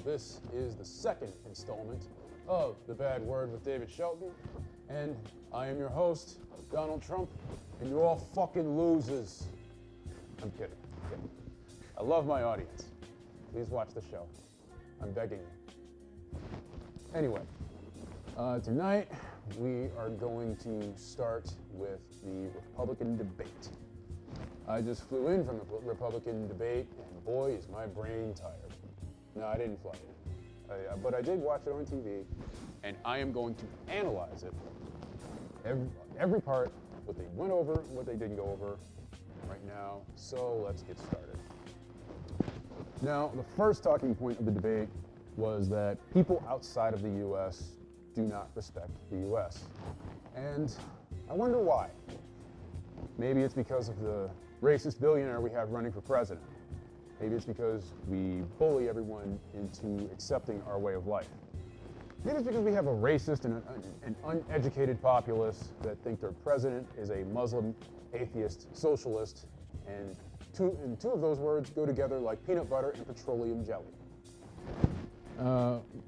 This is the second installment of The Bad Word with David Shelton, and I am your host, Donald Trump, and you're all fucking losers. I'm kidding. I love my audience. Please watch the show. I'm begging you. Anyway, tonight we are going to start with the Republican debate. I just flew in from the Republican debate, and boy, is my brain tired. No, I didn't fly in, but I did watch it on TV, and I am going to analyze it, every part, what they went over, what they didn't go over right now. So let's get started. Now, the first talking point of the debate was that people outside of the U.S. do not respect the U.S. And I wonder why. Maybe it's because of the racist billionaire we have running for president. Maybe it's because we bully everyone into accepting our way of life. Maybe it's because we have a racist and an uneducated populace that think their president is a Muslim, atheist, socialist, and two of those words go together like peanut butter and petroleum jelly.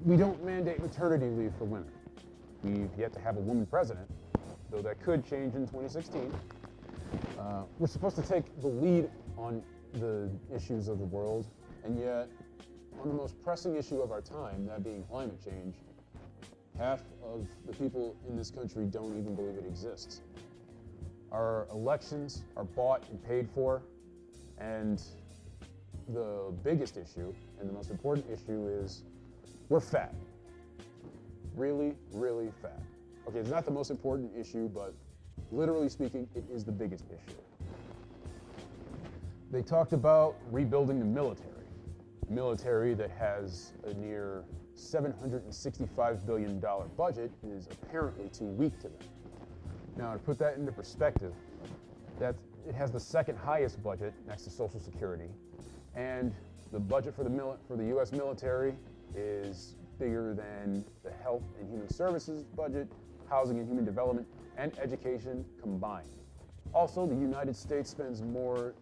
We don't mandate maternity leave for women. We've yet to have a woman president, though that could change in 2016. We're supposed to take the lead on the issues of the world, and yet on the most pressing issue of our time, that being climate change, half of the people in this country don't even believe it exists. Our elections are bought and paid for, and the biggest issue and the most important issue is we're fat. Really, really fat. Okay, it's not the most important issue, but literally speaking, it is the biggest issue. They talked about rebuilding the military that has a near $765 billion budget is apparently too weak to them. Now, to put that into perspective, that it has the second highest budget next to Social Security, and the budget for the U.S. military is bigger than the Health and Human Services budget, Housing and Human Development, and Education combined. Also, the United States spends more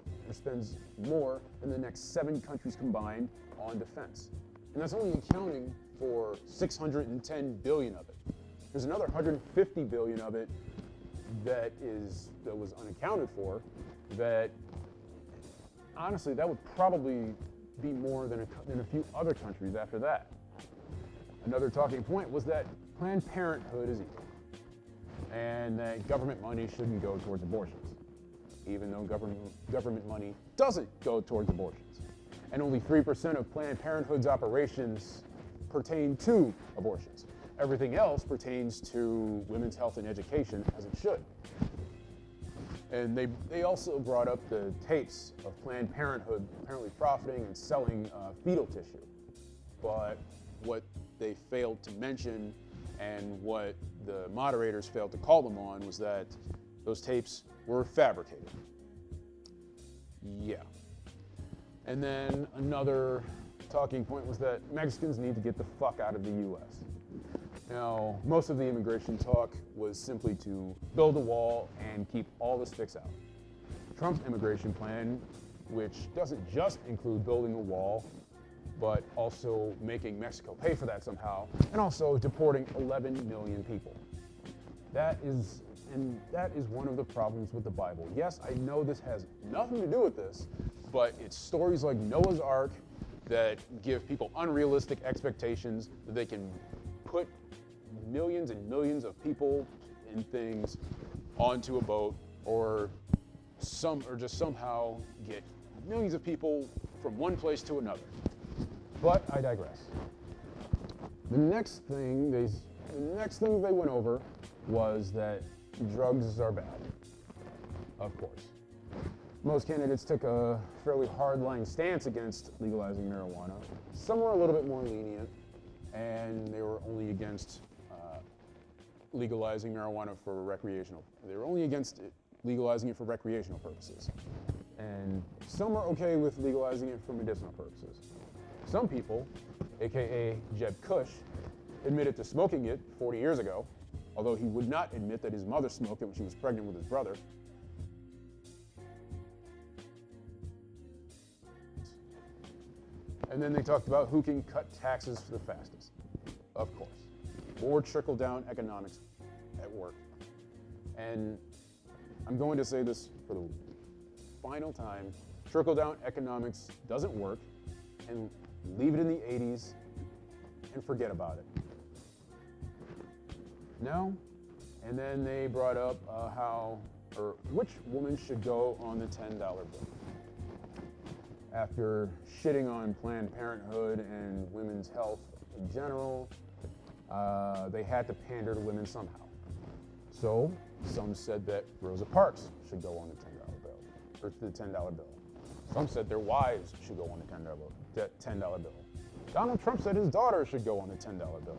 than the next 7 countries combined on defense. And that's only accounting for $610 billion of it. There's another $150 billion of it that was unaccounted for, that honestly, that would probably be more than a few other countries after that. Another talking point was that Planned Parenthood is evil, and that government money shouldn't go towards abortions, even though government money doesn't go towards abortions. And only 3% of Planned Parenthood's operations pertain to abortions. Everything else pertains to women's health and education, as it should. And they also brought up the tapes of Planned Parenthood apparently profiting and selling fetal tissue. But what they failed to mention, and what the moderators failed to call them on, was that those tapes were fabricated. Yeah. And then another talking point was that Mexicans need to get the fuck out of the U.S. Now, most of the immigration talk was simply to build a wall and keep all the sticks out. Trump's immigration plan, which doesn't just include building a wall, but also making Mexico pay for that somehow, and also deporting 11 million people. That is one of the problems with the Bible. Yes, I know this has nothing to do with this, but it's stories like Noah's Ark that give people unrealistic expectations that they can put millions and millions of people and things onto a boat, or just somehow get millions of people from one place to another. But I digress. The next thing they went over was that drugs are bad. Of course. Most candidates took a fairly hard-line stance against legalizing marijuana. Some were a little bit more lenient, and they were only against legalizing marijuana for recreational. They were only against legalizing it for recreational purposes. And some are okay with legalizing it for medicinal purposes. Some people, aka Jeb Kush, admitted to smoking it 40 years ago, although he would not admit that his mother smoked it when she was pregnant with his brother. And then they talked about who can cut taxes the fastest. Of course. More trickle-down economics at work. And I'm going to say this for the final time. Trickle-down economics doesn't work, and leave it in the 80s and forget about it. No? And then they brought up which woman should go on the $10 bill. After shitting on Planned Parenthood and women's health in general, they had to pander to women somehow. So some said that Rosa Parks should go on the $10 bill, or the $10 bill. Some said their wives should go on the $10 bill. Donald Trump said his daughter should go on the $10 bill.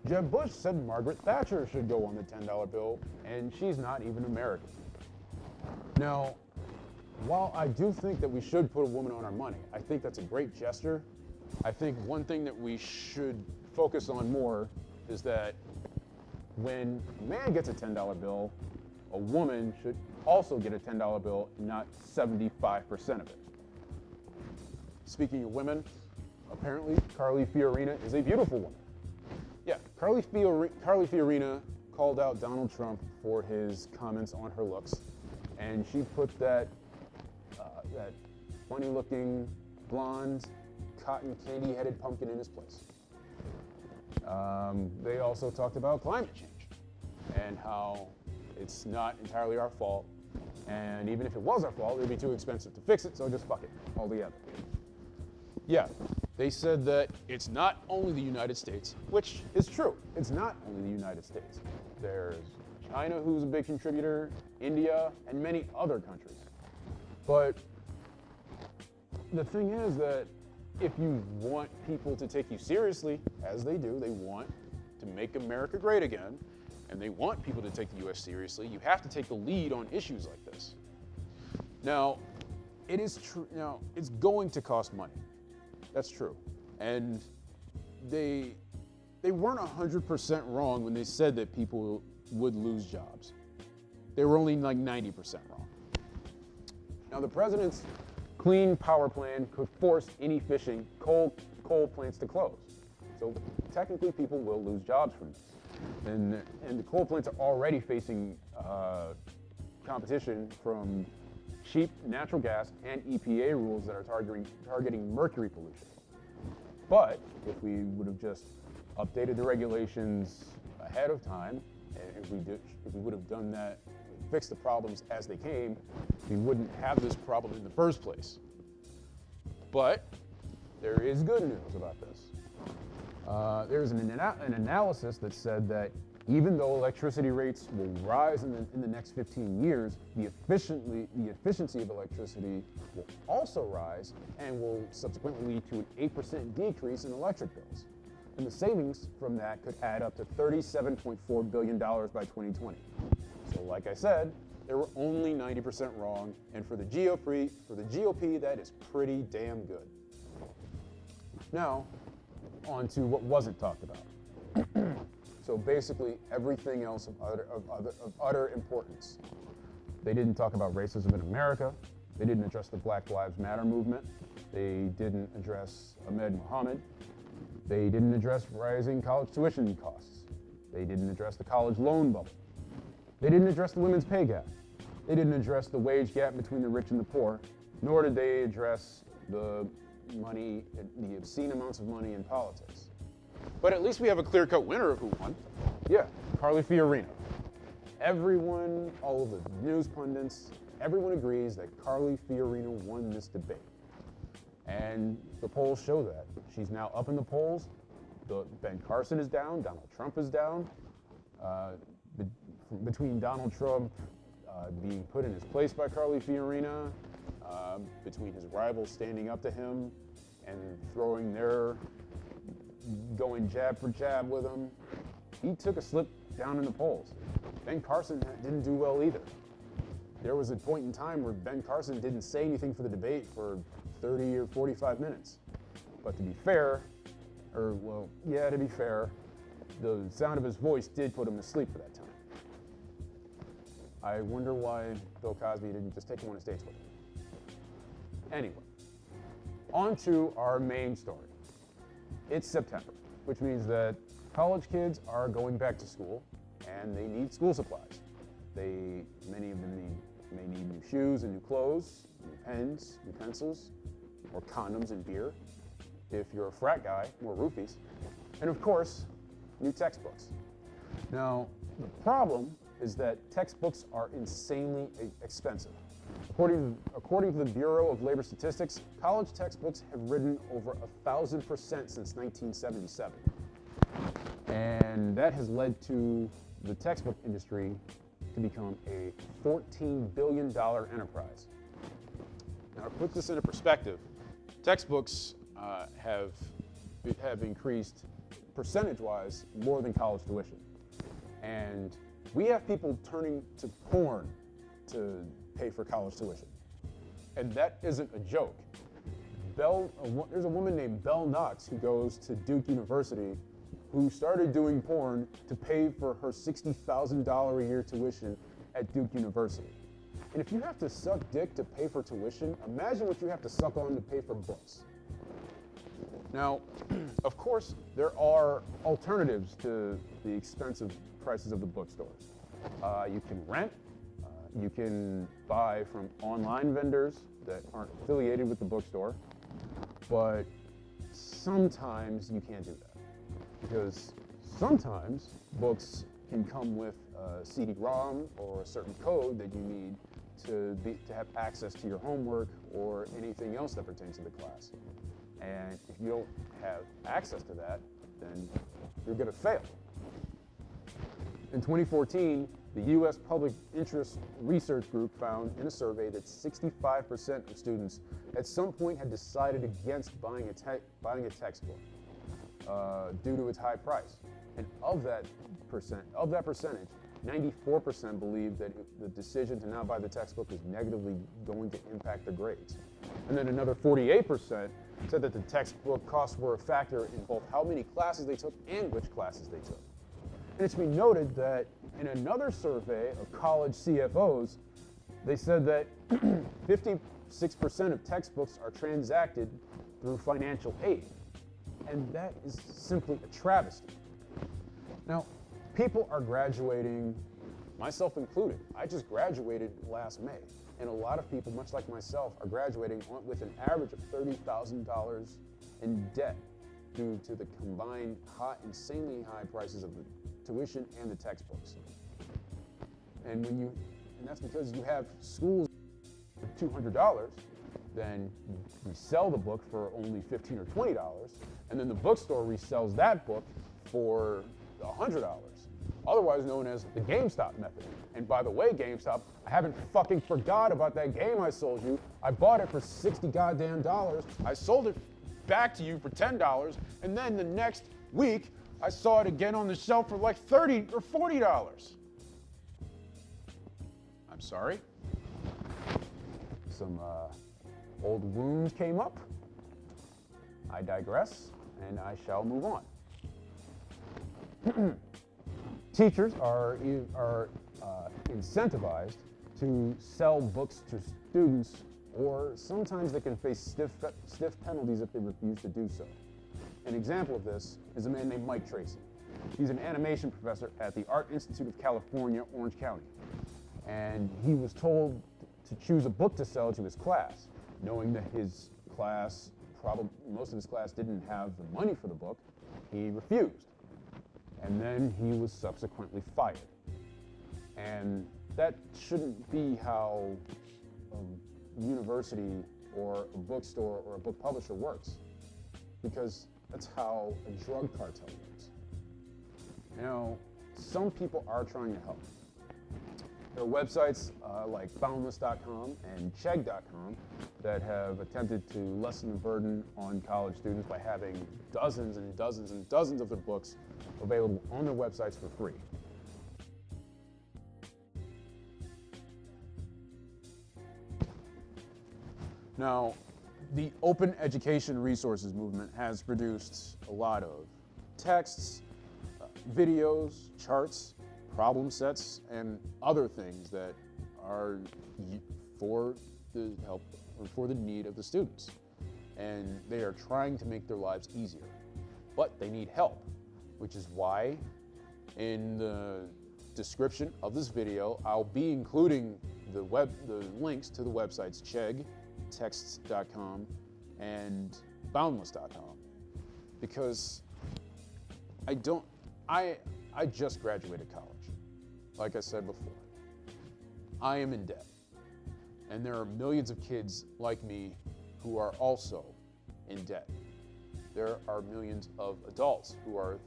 Jeb Bush said Margaret Thatcher should go on the $10 bill, and she's not even American. Now, while I do think that we should put a woman on our money, I think that's a great gesture. I think one thing that we should focus on more is that when a man gets a $10 bill, a woman should also get a $10 bill, not 75% of it. Speaking of women, apparently Carly Fiorina is a beautiful woman. Yeah, Carly Fiorina called out Donald Trump for his comments on her looks, and she put that funny-looking, blonde, cotton candy-headed pumpkin in his place. They also talked about climate change and how it's not entirely our fault, and even if it was our fault, it would be too expensive to fix it, so just fuck it altogether. Yeah, they said that it's not only the United States, which is true. It's not only the United States. There's China, who's a big contributor, India, and many other countries. But the thing is that if you want people to take you seriously, as they do, they want to make America great again, and they want people to take the U.S. seriously, you have to take the lead on issues like this. Now, it is true. Now, it's going to cost money. That's true. And they weren't 100% wrong when they said that people would lose jobs. They were only like 90% wrong. Now, the president's clean power plan could force inefficient coal plants to close. So technically, people will lose jobs from this. And the coal plants are already facing competition from cheap natural gas and EPA rules that are targeting mercury pollution. But if we would have just updated the regulations ahead of time, and if we would have done that, fixed the problems as they came, we wouldn't have this problem in the first place. But there is good news about this. There's an analysis that said that even though electricity rates will rise in the next 15 years, the efficiency of electricity will also rise and will subsequently lead to an 8% decrease in electric bills. And the savings from that could add up to $37.4 billion by 2020. So like I said, they were only 90% wrong, and for the GOP, that is pretty damn good. Now, on to what wasn't talked about. So basically, everything else of utter importance. They didn't talk about racism in America. They didn't address the Black Lives Matter movement. They didn't address Ahmed Muhammad. They didn't address rising college tuition costs. They didn't address the college loan bubble. They didn't address the women's pay gap. They didn't address the wage gap between the rich and the poor, nor did they address the obscene amounts of money in politics. But at least we have a clear-cut winner of who won. Yeah, Carly Fiorina. Everyone, all of the news pundits, everyone agrees that Carly Fiorina won this debate. And the polls show that. She's now up in the polls. Ben Carson is down, Donald Trump is down. Between Donald Trump being put in his place by Carly Fiorina, between his rivals standing up to him and going jab for jab with him, he took a slip down in the polls. Ben Carson didn't do well either. There was a point in time where Ben Carson didn't say anything for the debate for 30 or 45 minutes. But to be fair, the sound of his voice did put him to sleep for that time. I wonder why Bill Cosby didn't just take him on his dates with him. Anyway, on to our main story. It's September, which means that college kids are going back to school and they need school supplies. Many of them may need new shoes and new clothes, new pens, new pencils, more condoms and beer. If you're a frat guy, more roofies. And of course, new textbooks. Now, the problem is that textbooks are insanely expensive. According to the Bureau of Labor Statistics, college textbooks have risen over 1,000% since 1977. And that has led to the textbook industry to become a $14 billion enterprise. Now, to put this into perspective, textbooks have increased percentage-wise more than college tuition. And we have people turning to porn to pay for college tuition. And that isn't a joke. There's a woman named Belle Knox who goes to Duke University who started doing porn to pay for her $60,000 a year tuition at Duke University. And if you have to suck dick to pay for tuition, imagine what you have to suck on to pay for books. Now, of course, there are alternatives to the expensive prices of the bookstores. You can rent, you can buy from online vendors that aren't affiliated with the bookstore, but sometimes you can't do that because sometimes books can come with a CD-ROM or a certain code that you need to have access to your homework or anything else that pertains to the class. And if you don't have access to that, then you're going to fail. In 2014, the U.S. Public Interest Research Group found in a survey that 65% of students at some point had decided against buying a textbook due to its high price. And of that percentage, 94% believed that the decision to not buy the textbook was negatively going to impact their grades. And then another 48% said that the textbook costs were a factor in both how many classes they took and which classes they took. And it's been noted that in another survey of college CFOs, they said that 56% of textbooks are transacted through financial aid. And that is simply a travesty. Now, people are graduating, myself included. I just graduated last May. And a lot of people, much like myself, are graduating with an average of $30,000 in debt due to the combined insanely high prices of the tuition and the textbooks. And that's because you have schools for $200, then we sell the book for only $15 or $20, and then the bookstore resells that book for $100. Otherwise known as the GameStop method. And by the way, GameStop, I haven't fucking forgot about that game I sold you. I bought it for $60 goddamn dollars. I sold it back to you for $10, and then the next week, I saw it again on the shelf for like $30 or $40. I'm sorry. Some old wounds came up. I digress, and I shall move on. Teachers are incentivized to sell books to students, or sometimes they can face stiff penalties if they refuse to do so. An example of this is a man named Mike Tracy. He's an animation professor at the Art Institute of California, Orange County. And he was told to choose a book to sell to his class, knowing that his class, most of his class didn't have the money for the book. He refused. And then he was subsequently fired. And that shouldn't be how a university or a bookstore or a book publisher works, because that's how a drug cartel works. Now, some people are trying to help. There are websites like Boundless.com and Chegg.com that have attempted to lessen the burden on college students by having dozens and dozens and dozens of their books available on their websites for free. Now, the open education resources movement has produced a lot of texts, videos, charts, problem sets, and other things that are for the help or for the need of the students. and they are trying to make their lives easier. But they need help, which is why in the description of this video, I'll be including the links to the websites cheggtexts.com and boundless.com, because I just graduated college. Like I said before, I am in debt, and there are millions of kids like me who are also in debt. There are millions of adults who are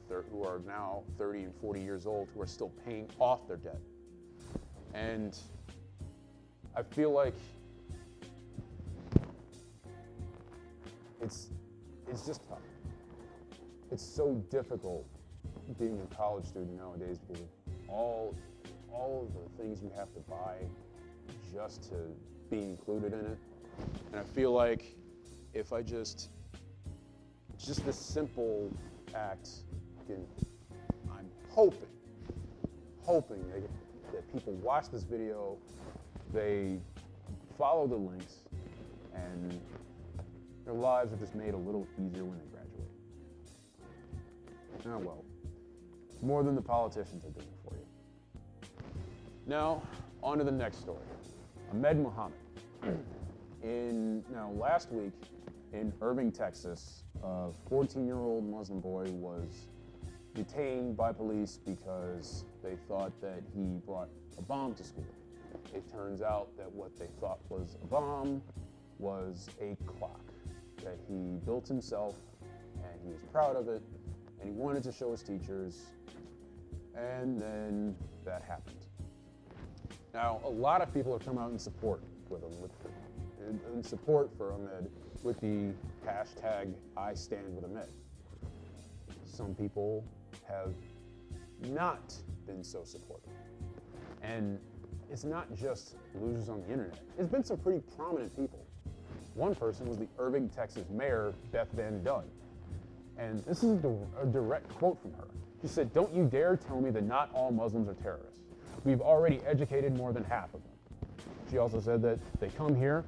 now 30 and 40 years old who are still paying off their debt. And I feel like it's just tough. It's so difficult being a college student nowadays because of all of the things you have to buy just to be included in it. And I feel like if I just this simple act, I'm hoping that people watch this video, they follow the links, and their lives are just made a little easier when they graduate. Oh well, it's more than the politicians are doing for you. Now, on to the next story. Ahmed Muhammad. Last week in Irving, Texas, a 14-year-old Muslim boy was detained by police because they thought that he brought a bomb to school. It turns out that what they thought was a bomb was a clock that he built himself, and he was proud of it, and he wanted to show his teachers, and then that happened. Now, a lot of people have come out in support with him, in support for Ahmed with the hashtag I stand with Ahmed. Some people have not been so supportive. And it's not just losers on the internet. It's been some pretty prominent people. One person was the Irving, Texas mayor, Beth Van Dunn. And this is a direct quote from her. She said, "Don't you dare tell me that not all Muslims are terrorists. We've already educated more than half of them." She also said that they come here,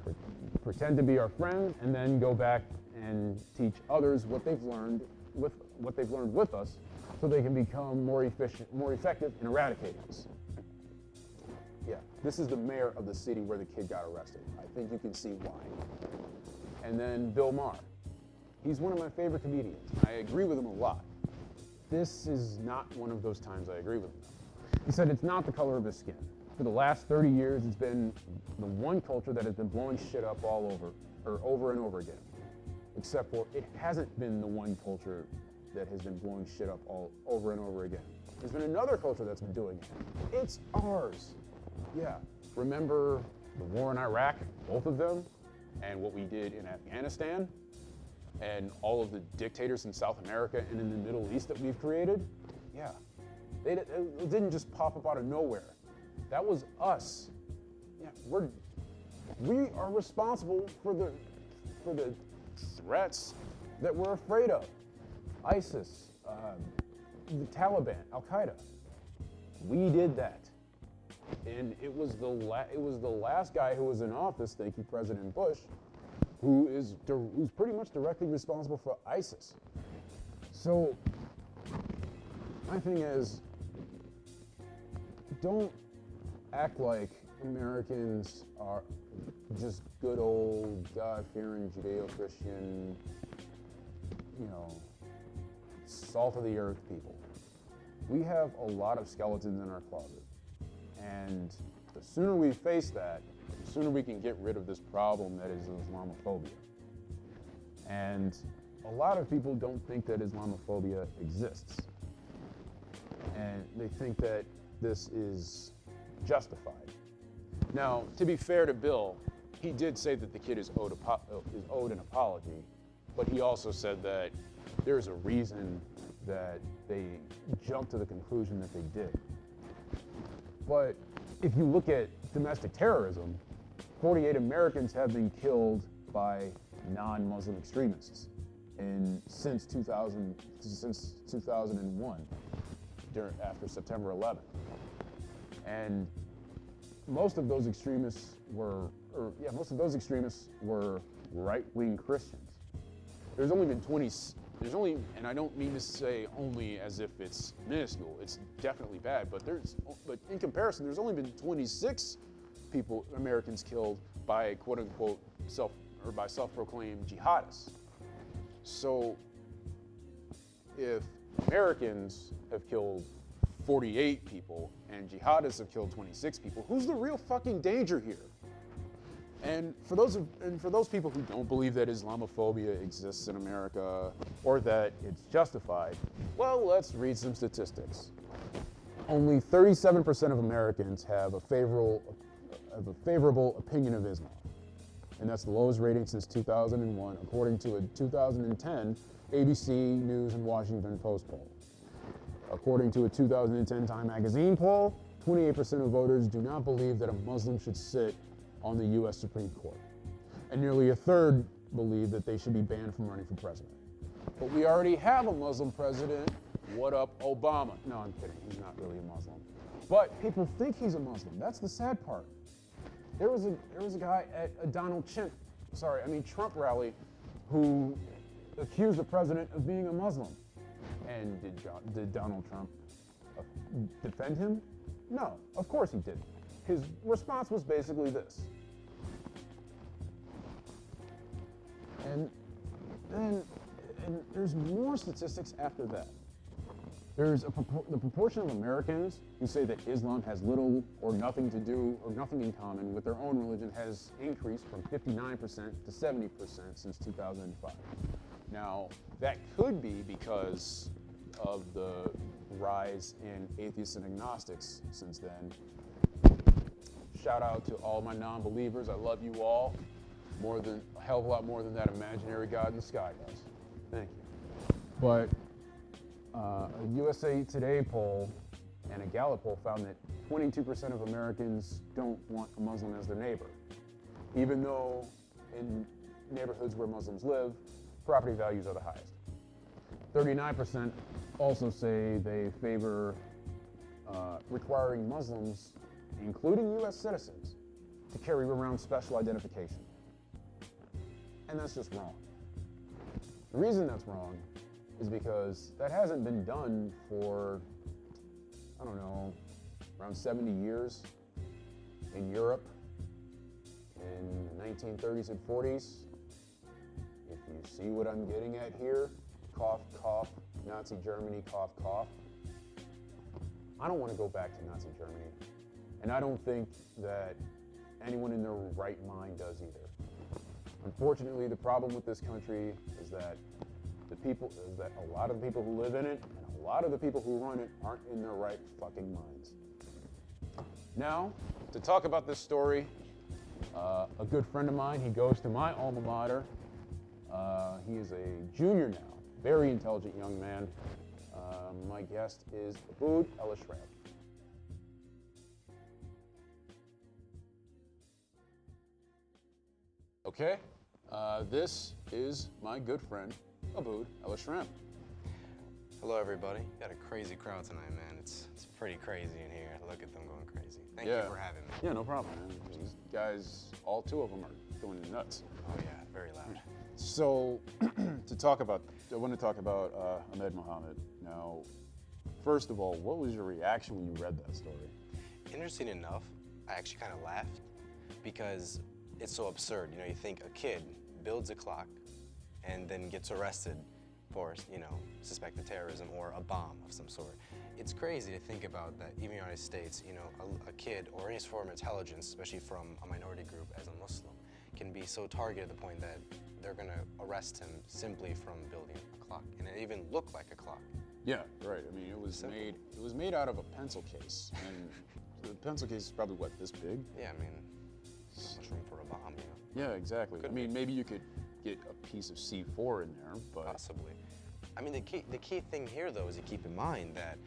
pretend to be our friends, and then go back and teach others what they've learned with us, so they can become more efficient, more effective in eradicating us. Yeah, this is the mayor of the city where the kid got arrested. I think you can see why. And then Bill Maher. He's one of my favorite comedians. I agree with him a lot. This is not one of those times I agree with him. He said it's not the color of his skin. For the last 30 years, it's been the one culture that has been blowing shit up all over and over again. Except for it hasn't been the one culture that has been blowing shit up all over and over again. There's been another culture that's been doing it. It's ours. Yeah. Remember the war in Iraq, both of them, and what we did in Afghanistan, and all of the dictators in South America and in the Middle East that we've created? Yeah. It didn't just pop up out of nowhere. That was us. Yeah, we are responsible for the threats that we're afraid of. ISIS, the Taliban, Al-Qaeda. We did that. And it was the last guy who was in office, thank you, President Bush, who's pretty much directly responsible for ISIS. So my thing is, don't act like Americans are just good old God-fearing Judeo-Christian, salt of the earth people. We have a lot of skeletons in our closet. And the sooner we face that, the sooner we can get rid of this problem that is Islamophobia. And a lot of people don't think that Islamophobia exists. And they think that this is justified. Now, to be fair to Bill, he did say that the kid is owed an apology, but he also said that there's a reason that they jumped to the conclusion that they did. But if you look at domestic terrorism, 48 Americans have been killed by non-Muslim extremists since 2001, after September 11th. And most of those extremists were right-wing Christians. there's only been 20, there's only, and I don't mean to say only as if it's minuscule, it's definitely bad, but in comparison, there's only been 26 Americans killed by quote unquote by self-proclaimed jihadists. So if Americans have killed 48 people and jihadists have killed 26 people, who's the real fucking danger here? And for those people who don't believe that Islamophobia exists in America or that it's justified, well, let's read some statistics. Only 37% of Americans have a favorable opinion of Islam. And that's the lowest rating since 2001, according to a 2010 ABC News and Washington Post poll. According to a 2010 Time magazine poll, 28% of voters do not believe that a Muslim should sit on the U.S. Supreme Court. And nearly a third believe that they should be banned from running for president. But we already have a Muslim president. What up, Obama? No, I'm kidding. He's not really a Muslim. But people think he's a Muslim. That's the sad part. There was a guy at a Trump rally who accused the president of being a Muslim. And did Donald Trump defend him? No, of course he didn't. His response was basically this. And there's more statistics after that. There's the proportion of Americans who say that Islam has little or nothing to do or nothing in common with their own religion has increased from 59% to 70% since 2005. Now, that could be because of the rise in atheists and agnostics since then. Shout out to all my non-believers. I love you all. A hell of a lot more than that imaginary God in the sky does. Thank you. But a USA Today poll and a Gallup poll found that 22% of Americans don't want a Muslim as their neighbor, even though in neighborhoods where Muslims live, property values are the highest. 39% also say they favor requiring Muslims, including U.S. citizens, to carry around special identification. And that's just wrong. The reason that's wrong is because that hasn't been done for, I don't know, around 70 years in Europe in the 1930s and 40s. If you see what I'm getting at here, cough, cough, Nazi Germany, cough, cough. I don't want to go back to Nazi Germany. And I don't think that anyone in their right mind does either. Unfortunately, the problem with this country is that a lot of the people who live in it and a lot of the people who run it aren't in their right fucking minds. Now, to talk about this story, a good friend of mine, he goes to my alma mater. He is a junior now, very intelligent young man. My guest is Abood El-Ashram. Okay, this is my good friend, Abood El-Ashram. Hello, everybody. Got a crazy crowd tonight, man. It's pretty crazy in here. Look at them going crazy. Thank you for having me. Yeah, no problem, man. These guys, all two of them are going nuts. Oh yeah, very loud. So, I want to talk about Ahmed Mohammed. Now, first of all, what was your reaction when you read that story? Interesting enough, I actually kind of laughed because it's so absurd. You know, you think a kid builds a clock and then gets arrested for, suspected terrorism or a bomb of some sort. It's crazy to think about that even in the United States, a kid or any form of intelligence, especially from a minority group as a Muslim, can be so targeted to the point that they're going to arrest him simply from building a clock. And it even looked like a clock. Yeah, right. I mean, it was made out of a pencil case. And the pencil case is probably, what, this big? Yeah, I mean, not much room for a bomb, Yeah, exactly. Maybe you could get a piece of C4 in there, but... Possibly. I mean, the key thing here, though, is to keep in mind that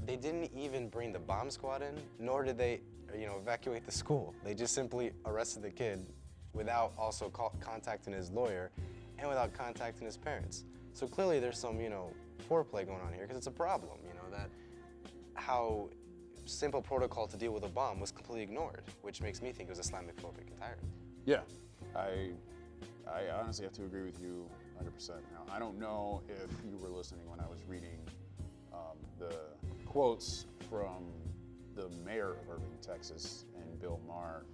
they didn't even bring the bomb squad in, nor did they, evacuate the school. They just simply arrested the kid without also contacting his lawyer and without contacting his parents. So clearly there's some, foreplay going on here, because it's a problem, that how simple protocol to deal with a bomb was completely ignored, which makes me think it was Islamophobic entirely. Yeah, I honestly have to agree with you 100%. Now, I don't know if you were listening when I was reading the quotes from the mayor of Irving, Texas, and Bill Maher.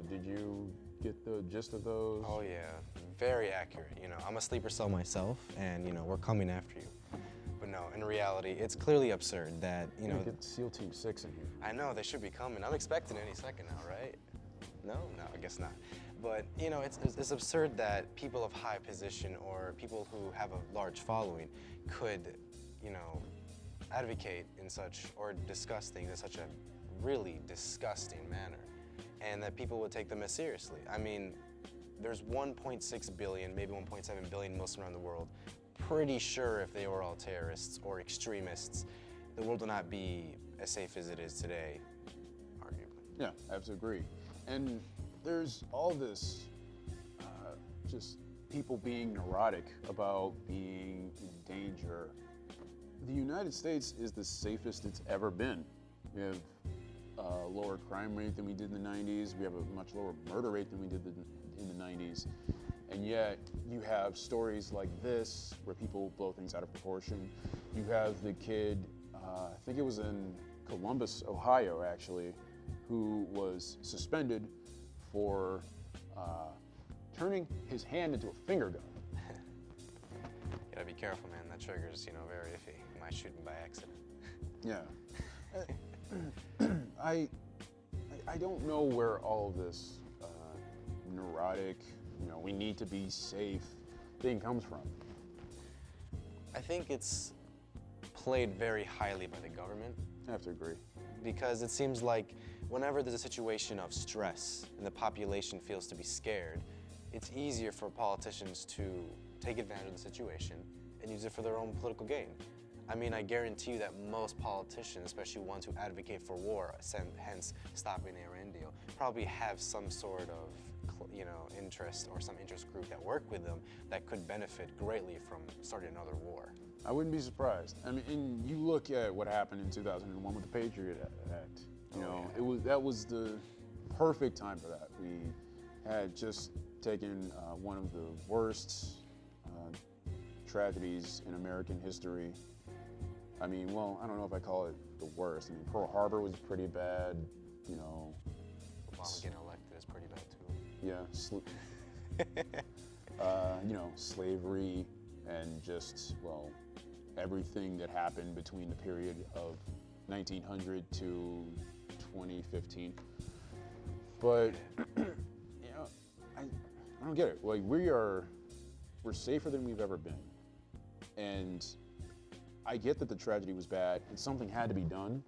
Did you get the gist of those? Oh yeah, very accurate. You know, I'm a sleeper cell myself, and you know, we're coming after you. But no, in reality, it's clearly absurd that, you know. Get SEAL Team 6 in here. I know, they should be coming. I'm expecting any second now, right? No, I guess not. But, you know, it's absurd that people of high position or people who have a large following could, you know, advocate in such, or discuss things in such a really disgusting manner, and that people would take them as seriously. I mean, there's 1.6 billion, maybe 1.7 billion Muslims around the world. Pretty sure if they were all terrorists or extremists, the world would not be as safe as it is today, arguably. Yeah, I absolutely agree. And there's all this just people being neurotic about being in danger. The United States is the safest it's ever been. We have a lower crime rate than we did in the 90s. We have a much lower murder rate than we did in the 90s. And yet you have stories like this where people blow things out of proportion. You have the kid, I think it was in Columbus, Ohio, actually, who was suspended for turning his hand into a finger gun. Gotta be careful, man. That trigger's, you know, very iffy. You might shoot him by accident. Yeah. I don't know where all of this neurotic, you know, we need to be safe thing comes from. I think it's played very highly by the government. I have to agree. Because it seems like whenever there's a situation of stress and the population feels to be scared, it's easier for politicians to take advantage of the situation and use it for their own political gain. I mean, I guarantee you that most politicians, especially ones who advocate for war, hence stopping the Iran deal, probably have some sort of, you know, interest or some interest group that work with them that could benefit greatly from starting another war. I wouldn't be surprised. I mean, and you look at what happened in 2001 with the Patriot Act. You know, yeah. That was the perfect time for that. We had just taken one of the worst tragedies in American history. I mean, well, I don't know if I call it the worst. I mean, Pearl Harbor was pretty bad. You know, Obama getting elected is pretty bad too. Yeah, you know, slavery and just, well, everything that happened between the period of 1900 to 2015. But, you know, I don't get it. Like, we're safer than we've ever been. And I get that the tragedy was bad and something had to be done,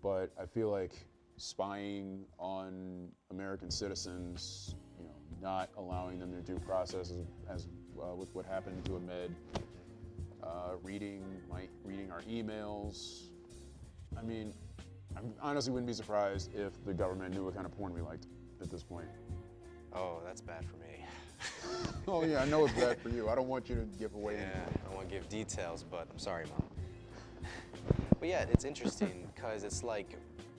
but I feel like spying on American citizens, you know, not allowing them their due process as with what happened to Ahmed, reading our emails. I mean, I honestly wouldn't be surprised if the government knew what kind of porn we liked at this point. Oh, that's bad for me. Oh yeah, I know it's bad for you. I don't want you to give away anything. I don't want to give details, but I'm sorry, Mom. But yeah, it's interesting because it's like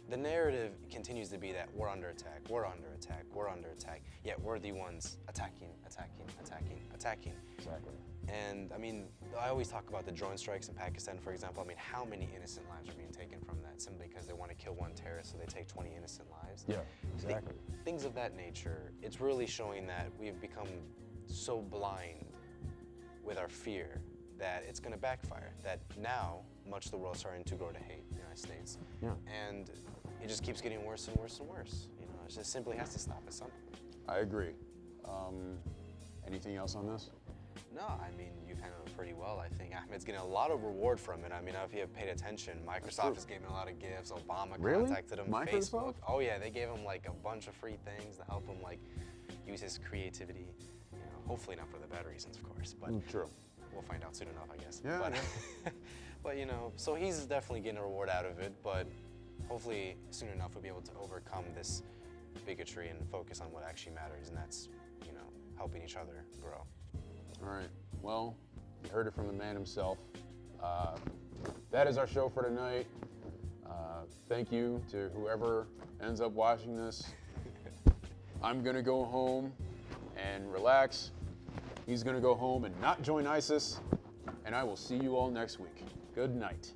the narrative continues to be that we're under attack, we're under attack, we're under attack, yet we're the ones attacking. Exactly. And I mean, I always talk about the drone strikes in Pakistan, for example. I mean, how many innocent lives are being taken from that simply because they want to kill one terrorist, so they take 20 innocent lives? Yeah, exactly. Things of that nature. It's really showing that we've become so blind with our fear that it's going to backfire. That now, much of the world is starting to grow to hate the United States. Yeah. And it just keeps getting worse and worse and worse. You know, it just simply has to stop at some point. I agree. Anything else on this? No, I mean, you've handled it pretty well. I think Ahmed's getting a lot of reward from it. I mean, if you have paid attention, Microsoft has given him a lot of gifts. Obama contacted him. Microsoft? Facebook. Oh yeah, they gave him like a bunch of free things to help him like use his creativity. You know, hopefully not for the bad reasons, of course. But true. We'll find out soon enough, I guess. Yeah. But, yeah. but you know, so he's definitely getting a reward out of it. But hopefully soon enough we'll be able to overcome this bigotry and focus on what actually matters, and that's, you know, helping each other grow. All right. Well, you heard it from the man himself. That is our show for tonight. Thank you to whoever ends up watching this. I'm gonna go home and relax, He's going to go home and not join ISIS, and I will see you all next week. Good night.